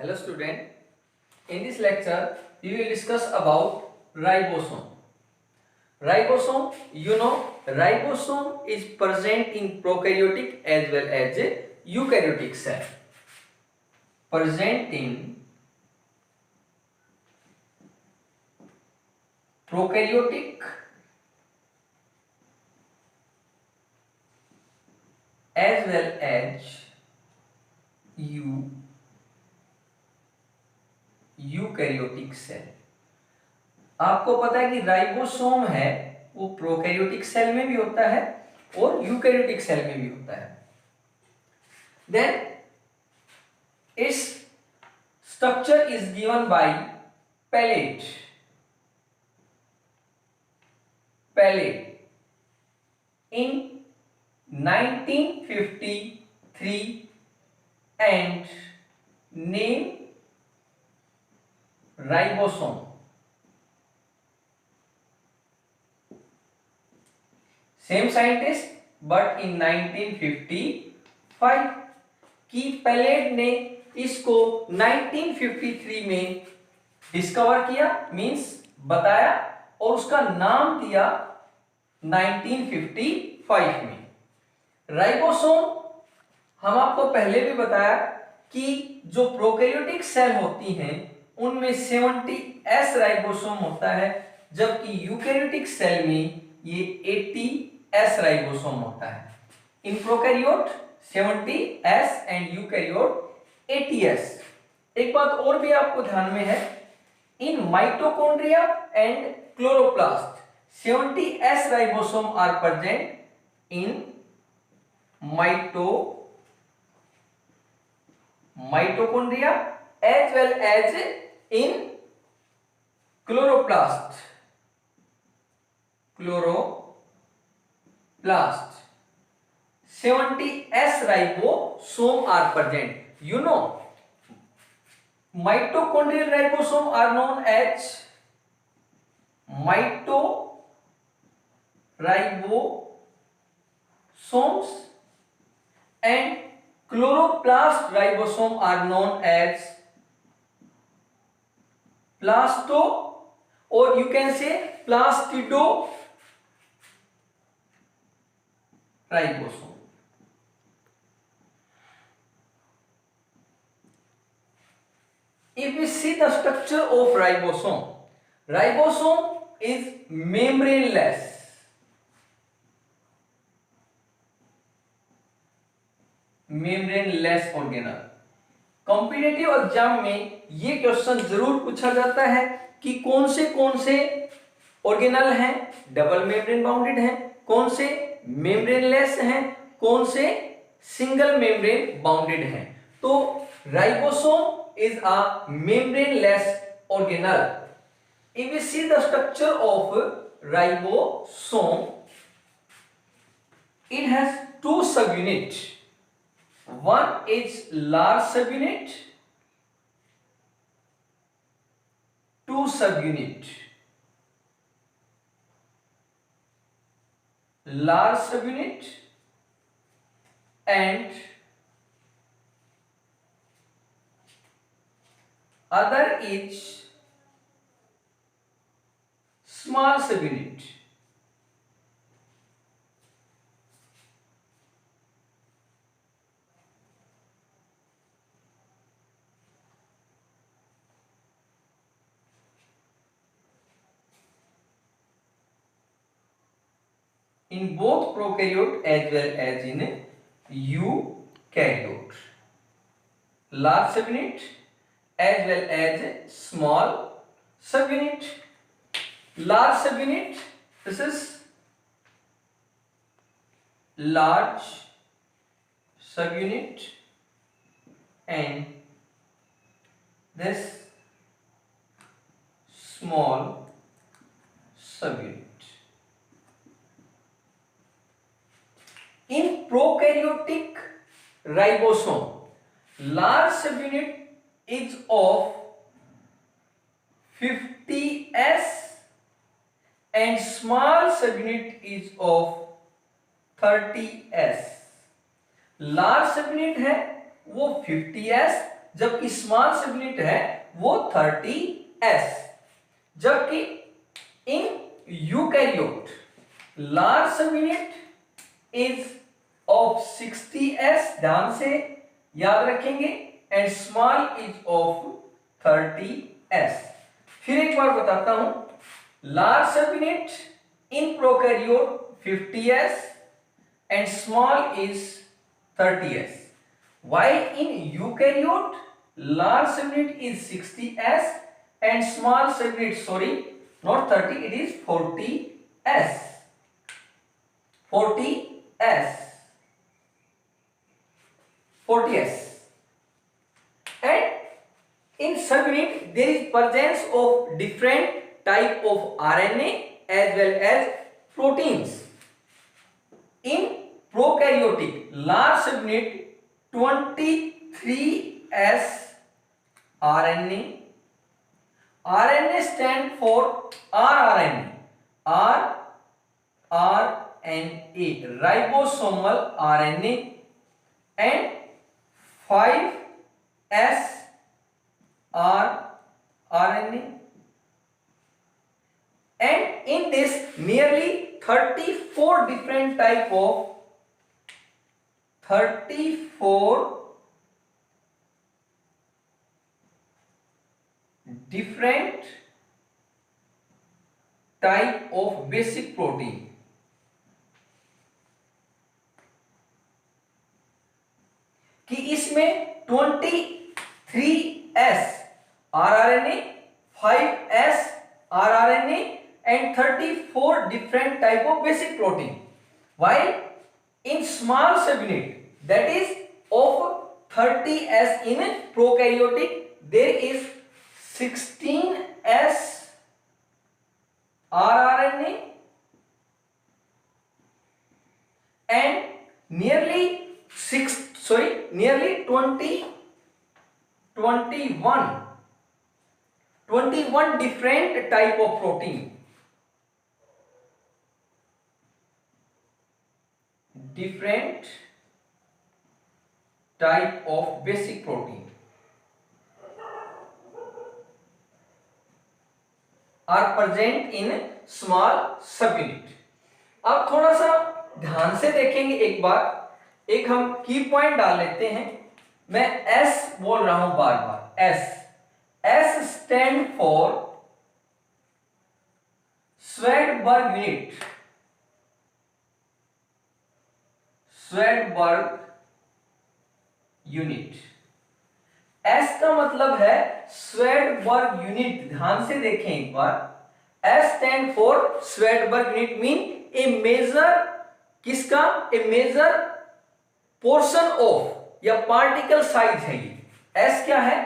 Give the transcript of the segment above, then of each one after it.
Hello student, in this lecture we will discuss about ribosome. Ribosome, ribosome is present in prokaryotic as well as eukaryotic cell. Present in prokaryotic as well as eukaryotic cell. आपको पता है कि ribosome है वो prokaryotic cell में भी होता है और यूकैरियोटिक सेल में भी होता है. Then its structure is given by Palade in 1953 and name ribosome. Same scientist but in 1955 की पैलेट ने इसको 1953 में डिस्कवर किया, मींस बताया और उसका नाम दिया 1955 में. राइबोसोम हम आपको पहले भी बताया कि जो प्रोकैरियोटिक सेल होती हैं उनमें 70S राइबोसोम होता है, जबकि यूकैरियोटिक सेल में ये 80S राइबोसोम होता है. In prokaryote 70S and eukaryote 80S. एक बात और भी आपको ध्यान में है, in mitochondria and chloroplast 70S ribosome are present in mitochondria as well as in chloroplast. 70S ribosome are present. Mitochondrial ribosome are known as ribosomes and chloroplast ribosome are known as plasto, or you can say plastido ribosome. If we see the structure of ribosome is membraneless. Organelle. Competitive exam में ये question जरूर पूछा जाता है कि कौन से organelle हैं, डबल मेम्ब्रेन बाउंडेड हैं, कौन से मेम्ब्रेनलेस हैं, कौन से सिंगल मेम्ब्रेन बाउंडेड हैं. तो ribosome is a membraneless organelle. If we see the structure of ribosome, it has two subunits. One is large subunit, two subunit. Large subunit and other is small subunit. In both prokaryote as well as in eukaryote. Large subunit as well as small subunit. Large subunit, this is large subunit and this small subunit. In prokaryotic ribosome, large subunit is of 50S and small subunit is of 30S. Large subunit है वो 50S जबकि small सब unit है वो 30s। जबकि इन eukaryote large सब unit is of 60s, ध्यान से याद रखेंगे, and small is of 30s। फिर एक बार बताता हूं, लार्ज सब unit in prokaryote 50s and small is 30s, while in eukaryote large subunit is 60s and small subunit, sorry, not 30, it is 40s, 40s, 40s. And in subunit there is presence of different type of RNA as well as proteins. In prokaryotic large subunit 23s RNA. RNA stand for rRNA, rRNA, ribosomal RNA, and 5s rRNA. And in this nearly 34 different type of 34 different type of basic protein कि इसमें 23s rRNA, 5s rRNA and 34 different type of basic protein, while in small subunit that is of 30s in prokaryotic there is 16s rRNA and nearly 21 different type of protein. Different type of basic protein are present in small subunit. अब थोड़ा सा ध्यान से देखेंगे, एक बार एक हम की पॉइंट डाल लेते हैं। मैं S बोल रहा हूं बार बार, S stand for Svedberg unit, Svedberg unit. S का मतलब है स्वेडबर्ग यूनिट, ध्यान से देखें एक बार। S stand for Svedberg unit mean a major, किसका? ए मेजर पोर्शन ऑफ या पार्टिकल साइज है ये। S क्या है?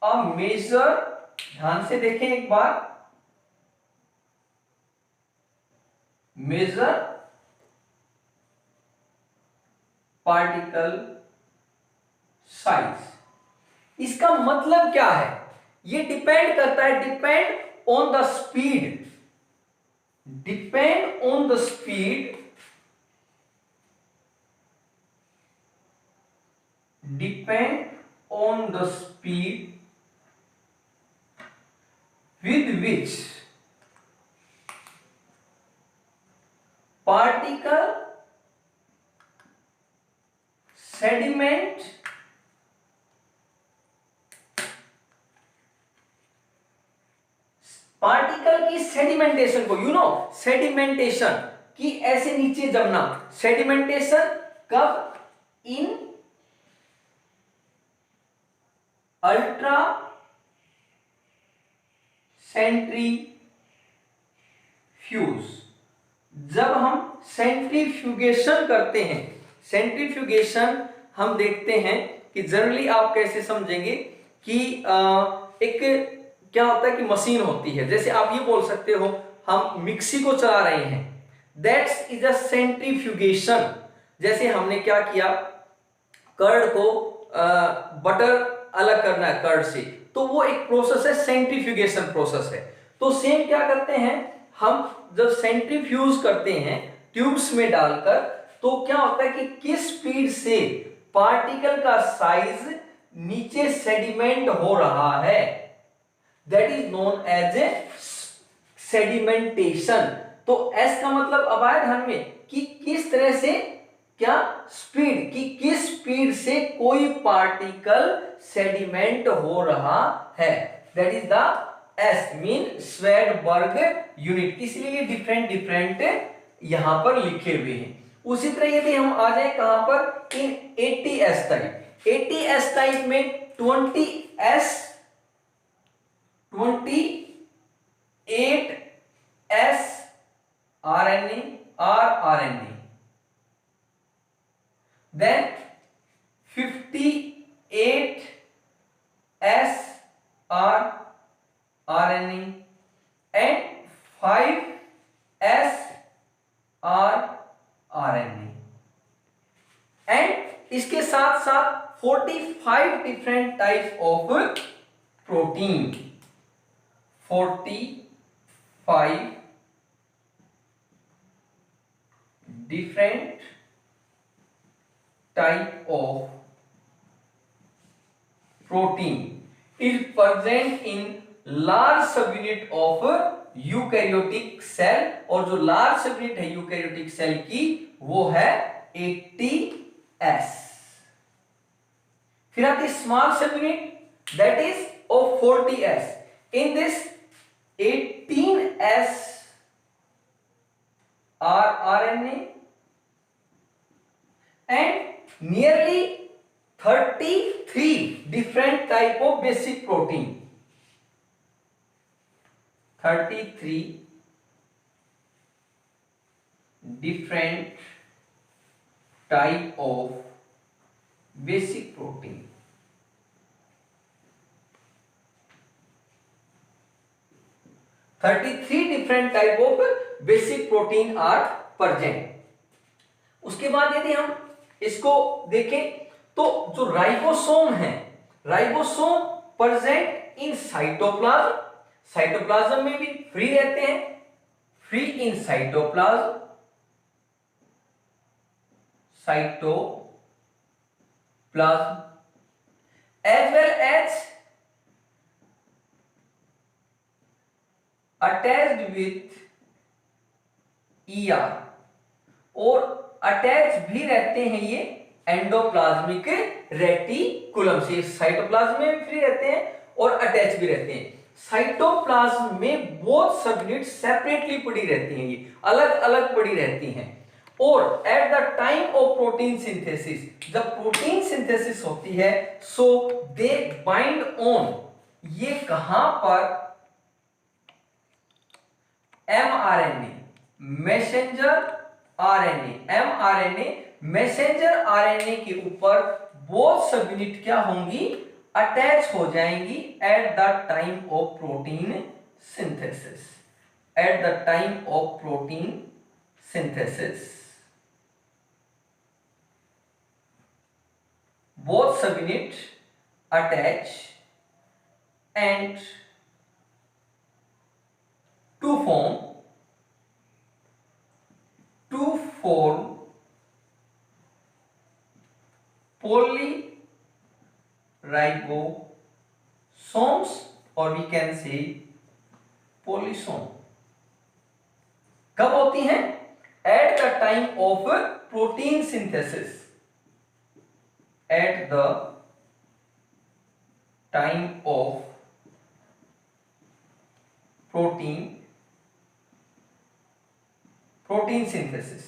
अ मेजर, ध्यान से देखें एक बार, मेजर पार्टिकल साइज। इसका मतलब क्या है? ये डिपेंड करता है, depend on the speed, depend on the speed, depend on the speed with which particle sediment particle की सेडिमेंटेशन को, यू नो सेडिमेंटेशन की ऐसे नीचे जमना, सेडिमेंटेशन कब? इन अल्ट्रा सेंट्रीफ्यूज, जब हम सेंट्रीफ्यूगेशन करते हैं। सेंट्रीफ्यूगेशन हम देखते हैं कि जनरली आप कैसे समझेंगे कि एक क्या होता है कि मशीन होती है, जैसे आप ये बोल सकते हो हम मिक्सी को चला रहे हैं, दैट्स इज अ सेंट्रीफ्यूगेशन। जैसे हमने क्या किया, कर्ड को बटर अलग करना है कर्ड से, तो वो एक प्रोसेस है, सेंट्रीफ्यूगेशन प्रोसेस है। तो सेम क्या करते हैं हम, जब सेंट्रीफ्यूज करते हैं ट्यूब्स में डालकर, तो क्या होता है कि किस स्पीड से पार्टिकल का साइज नीचे सेडिमेंट हो रहा है, that is known as a sedimentation. तो एस का मतलब अब आया ध्यान में कि किस तरह से, क्या स्पीड, कि किस स्पीड से कोई पार्टिकल सेडिमेंट हो रहा है, that is the S mean Svedberg unit. इसलिए ये डिफरेंट डिफरेंट यहां पर लिखे हुए हैं। उसी तरह यदि हम आ जाए कहां पर, इन 80s टाइप, 80s टाइप में 28s RNA, rRNA, then 58s rRNA and 5s rRNA, and इसके साथ साथ 45 different types of protein, 45 different type of protein is present in large subunit of eukaryotic cell, और जो large subunit है eukaryotic cell की वो है 80s। फिर आती small subunit that is of 40s। in this 18s rRNA and nearly 33 different type of basic protein, 33 different type of basic protein। Three different type of basic protein are present. उसके बाद यदि हम इसको देखें तो जो राइबोसोम है, ribosome present in cytoplasm, cytoplasm में भी फ्री रहते हैं, free in cytoplasm, cytoplasm as well as attached with ER, और अटैच भी रहते हैं ये एंडोप्लाज्मिक रेटिकुलम से। साइटोप्लाज्म में फ्री रहते हैं और अटैच भी रहते हैं। साइटोप्लाज्म में बोथ सबयूनिट सेपरेटली पड़ी रहती हैं, ये अलग अलग पड़ी रहती हैं। और eight the time of protein synthesis, जब प्रोटीन सिंथेसिस होती है, सो दे बाइंड ऑन, ये कहां पर, mRNA messenger RNA, mRNA messenger RNA के ऊपर बोथ सबयूनिट क्या होंगी, अटैच हो जाएंगी eight the time of protein synthesis, eight the time of protein synthesis both subunit attach and to form polyribosomes, or we can say polysome। कब होती हैं, at the time of protein synthesis, at the time of protein synthesis.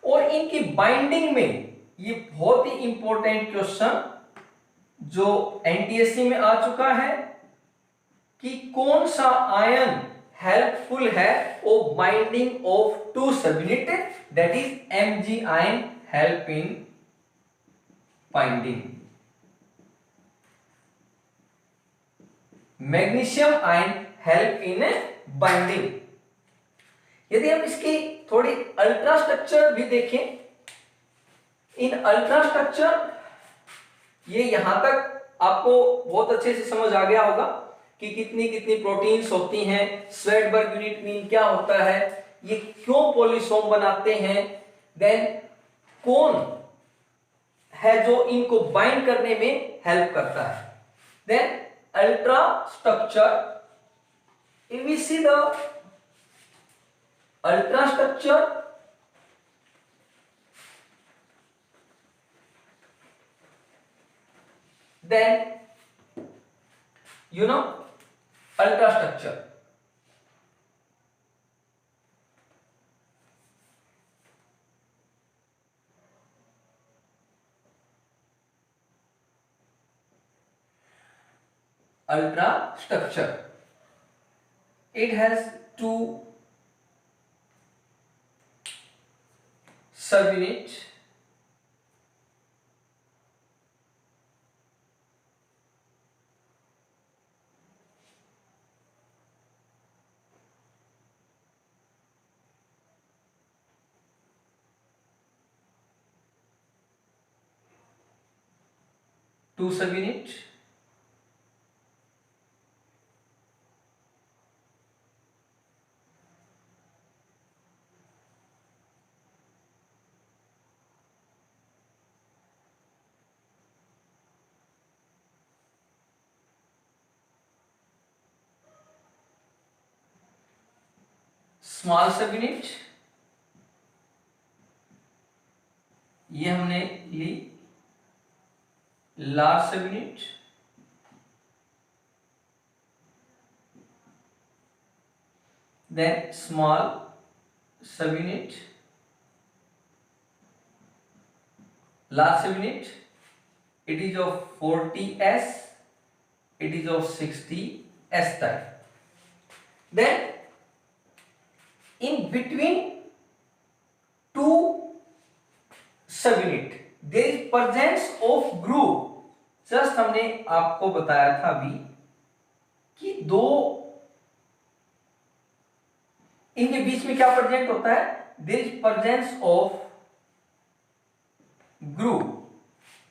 और इनकी binding में, ये बहुत ही important question जो एनटीएससी में आ चुका है कि कौन सा आयन हेल्पफुल है of binding of two subunit, that is Mg ion help in binding, magnesium ion help in binding. यदि हम इसकी थोड़ी अल्ट्रा स्ट्रक्चर भी देखें, इन अल्ट्रा स्ट्रक्चर, ये यहां तक आपको बहुत अच्छे से समझ आ गया होगा कि कितनी कितनी प्रोटीन्स होती हैं, स्वेडबर्ग यूनिट मीन क्या होता है, ये क्यों पॉलीसोम बनाते हैं, देन कौन है जो इनको बाइंड करने में हेल्प करता है। Then ultra structure, if we see the ultra structure, then ultra structure, it has two subunits, small subunit, ये हमने ली large subunit, then small subunit, large subunit, it is of 40s, it is of 60s type. Then in between two subunit there is presence of groove. Just हमने आपको बताया था अभी कि दो इनके बीच में क्या प्रेजेंट होता है, there is presence of groove,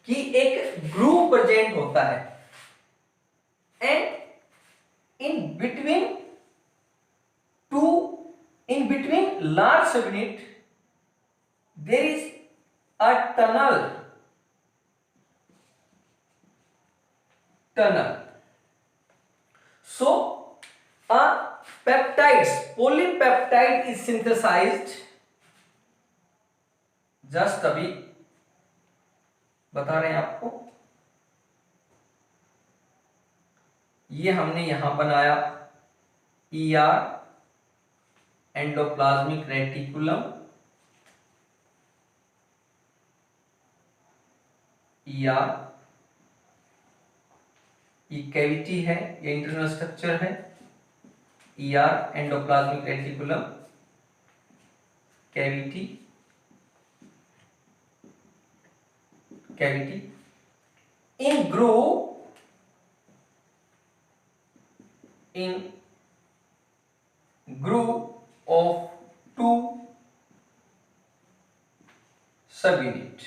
कि एक ग्रूव प्रेजेंट होता है, and in between large subunit there is a tunnel. So a polypeptide is synthesized, just अभी बता रहे हैं आपको, ये हमने यहां बनाया ER एंडोप्लाज्मिक रेटिकुलम, ER, ये कैविटी है, ये इंटरनल स्ट्रक्चर है, ER endoplasmic reticulum, cavity, in groove of two subunit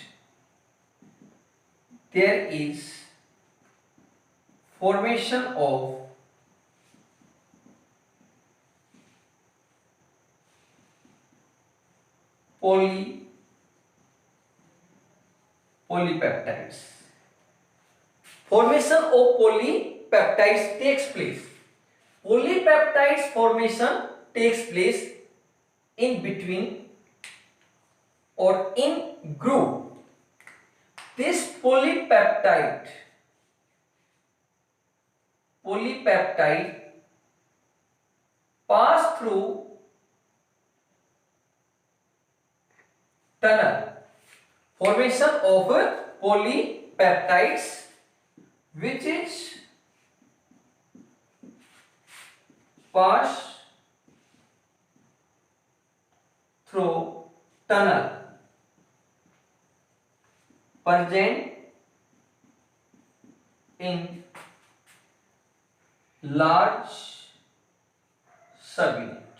there is formation of polypeptides. Formation of polypeptides takes place. Polypeptides formation takes place in between or in groove. This polypeptide pass through tunnel. Formation of polypeptides which is pass through tunnel present in large subunit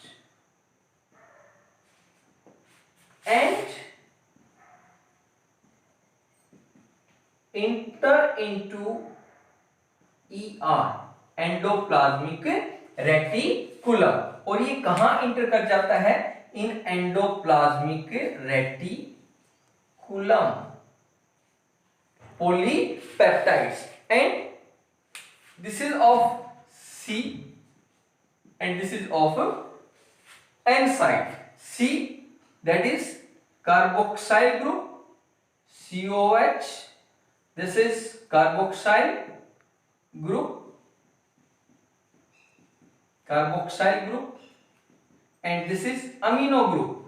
and enter into ER endoplasmic reticulum. और ये कहां enter कर जाता है, in endoplasmic reticulum. Polypeptides and this is of C and this is of N side. C, that is carboxyl group, COH. This is carboxyl group, and this is amino group.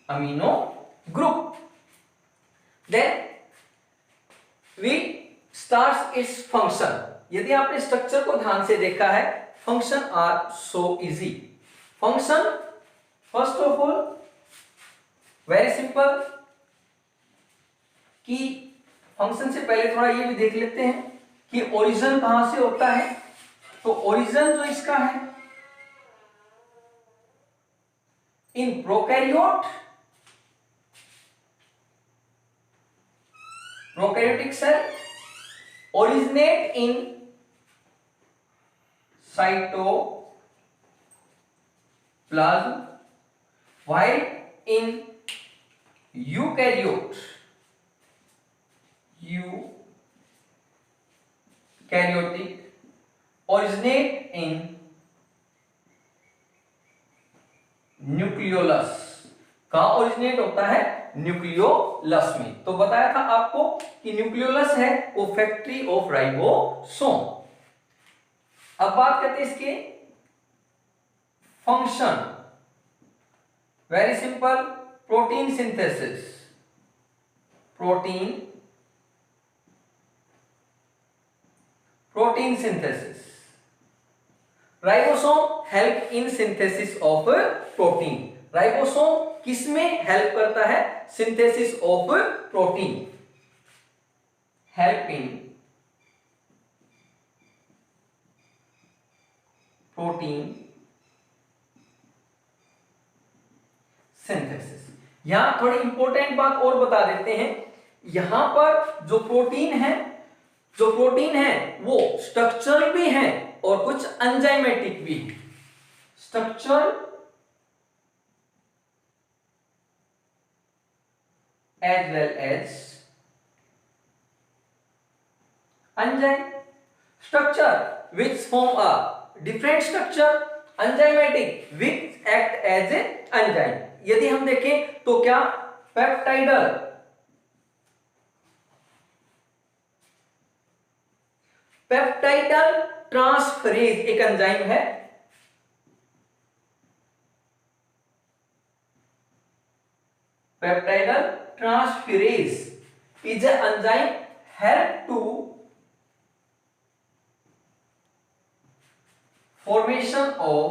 amino group. Then we start its function. यदि आपने structure को ध्यान से देखा है, function are so easy. Function first of all very simple. कि function से पहले थोड़ा ये भी देख लेते हैं कि ओरिजिन कहां से होता है. तो ओरिजिन जो इसका है in prokaryotic cell originate in cytoplasm, while in eukaryotic originate in nucleolus. कहां ओरिजिनेट होता है? न्यूक्लियोलस में. तो बताया था आपको कि न्यूक्लियोलस है वो फैक्ट्री ऑफ राइबोसोम. अब बात करते हैं इसके function. Very simple. Protein synthesis. Protein synthesis. Ribosome help in synthesis of protein. Ribosome किसमें हेल्प करता है? Synthesis of protein. Help in protein synthesis. यहां थोड़ी इंपॉर्टेंट बात और बता देते हैं. यहां पर जो प्रोटीन है वो स्ट्रक्चरल भी है और कुछ एंजाइमेटिक भी है. Structural as well as enzyme. Structure which form a different structure, enzymatic which act as a enzyme. यदि हम देखें तो क्या पेप्टाइडल ट्रांसफरेज एक एंजाइम है. Peptidyl transferase is an enzyme help to formation of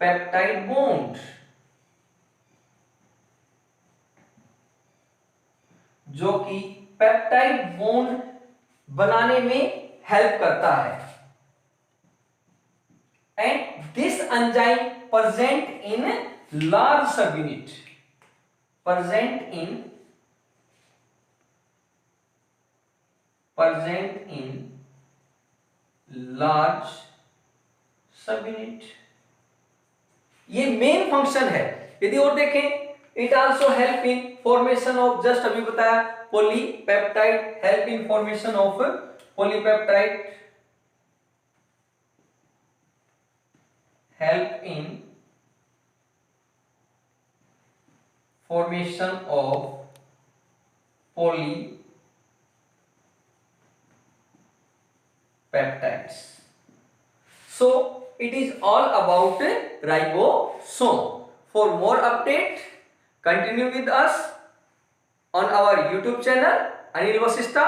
peptide bond, जो कि peptide bond बनाने में हेल्प करता है. And this enzyme present in large subunit. Present in large subunit. ये मेन फंक्शन है. यदि और देखें, it also help in formation of, just अभी बताया, polypeptide. Help in formation of polypeptide. Help in formation of polypeptides. So it is all about ribosome. For more update, continue with us on our YouTube channel Anil Vasishtha.